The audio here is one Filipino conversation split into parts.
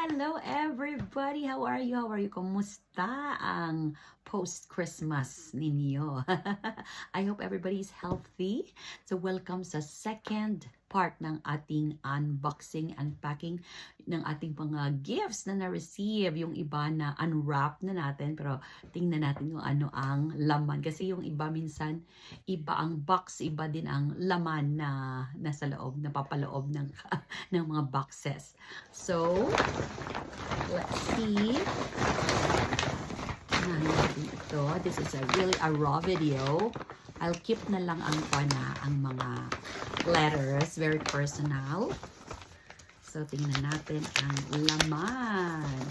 Hello everybody! How are you? How are you? Kumusta ang post-Christmas ninyo? I hope everybody is healthy. So welcome sa second part ng ating unboxing, unpacking ng ating mga gifts na na-receive. Yung iba na unwrap na natin, pero tingnan natin yung ano ang laman. Kasi yung iba minsan, iba ang box, iba din ang laman na nasa loob, napapaloob ng, ng mga boxes. So, let's see. Ito. This is really a raw video. I'll keep na lang ang mga letters. Very personal. So, tingnan natin ang laman.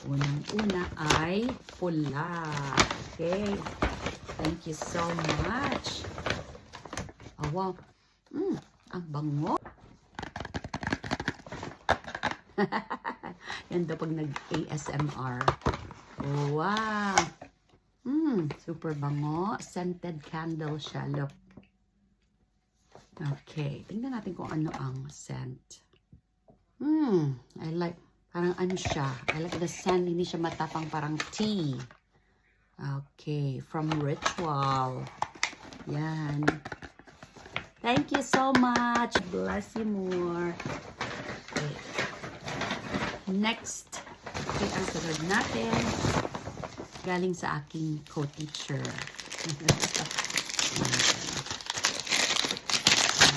Unang-una ay pula. Okay. Thank you so much. Oh, wow. Ang bango. Yan daw pag nag-ASMR. Oh, wow. Super bango. Scented candle siya. Look. Okay. Tingnan natin kung ano ang scent. I like, parang ano siya. I like the scent. Hindi siya matapang, parang tea. Okay. From Ritual. Yan. Thank you so much. Bless you more. Okay. Next. Okay, ang sunod natin. Galing sa aking co-teacher.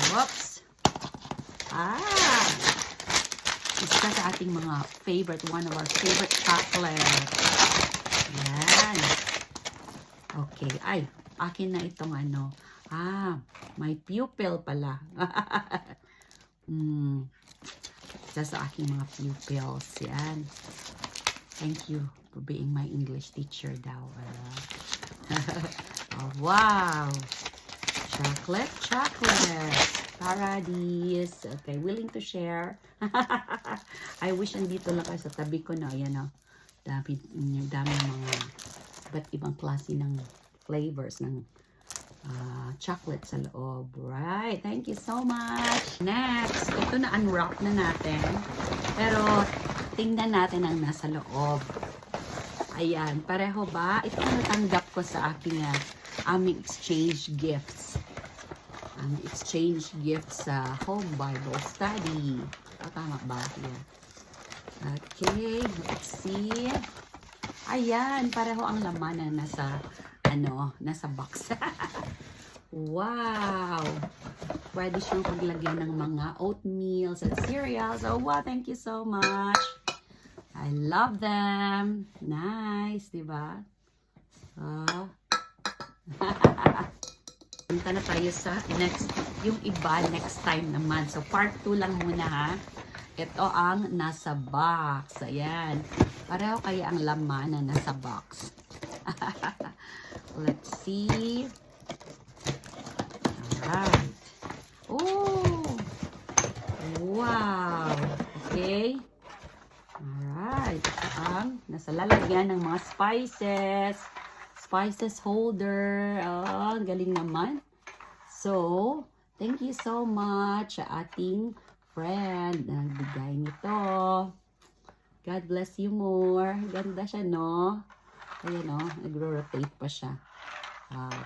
Whoops. Isa sa ating mga favorite, one of our favorite chocolate. Yan. Okay. Ay, akin na itong ano. May pupil pala. Isa sa aking mga pupils. Yan. Thank you for being my English teacher daw. Oh, wow. Chocolate. Paradise. Okay, willing to share. I wish andito lang kayo sa tabi ko na. Ayan o. Dami mga iba't ibang klase ng flavors ng chocolate sa loob. Right. Thank you so much. Next. Ito na unwrap na natin. Pero tingnan natin ang nasa loob. Ayan. Pareho ba? Ito ang natanggap ko sa aking aming exchange gifts. Exchange gifts sa home Bible study. Tama ba? Yeah. Okay. Let's see. Ayan. Pareho ang laman na nasa box. Wow. Pwede siyang paglagyan ng mga oatmeals at cereals. Oh, wow. Thank you so much. I love them. Nice, diba? Punta na tayo sa yung iba next time naman. So, part 2 lang muna ha. Ito ang nasa box. Ayan. Pareho kaya ang laman na nasa box. Let's see. Alright. Oh! Wow! Okay. Alright. Ang nasa lalagyan ng mga spices. Spices holder. Oh, galing naman. So, thank you so much sa ating friend na nagbigay nito. God bless you more. Ganda siya, no? Ayan, no? Nagro-rotate pa siya.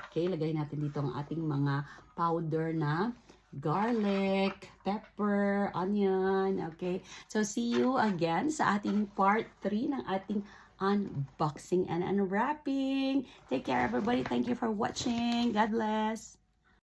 Okay, lagay natin dito ang ating mga powder na garlic, pepper, onion. Okay, so see you again sa ating part 3 ng ating unboxing and unwrapping. Take care, everybody. Thank you for watching. God bless.